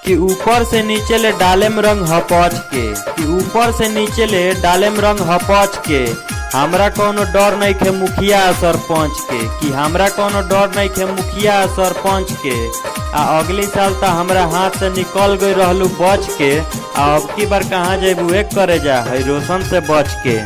कि ऊपर से नीचे ले डालेम रंग हपच के, कि ऊपर से नीचे ले डालेम रंग हपच के। हमरा कोनो डर नहीं खे मुखिया सरपंच के, कि हमरा कोनो डर नहीं खे मुखिया सरपंच के। आ अगली साल तो हमरा हाथ से निकल गई रहलू बच के। आ अब की बार कहाँ जेबू एक करे जा है रोशन से बच के।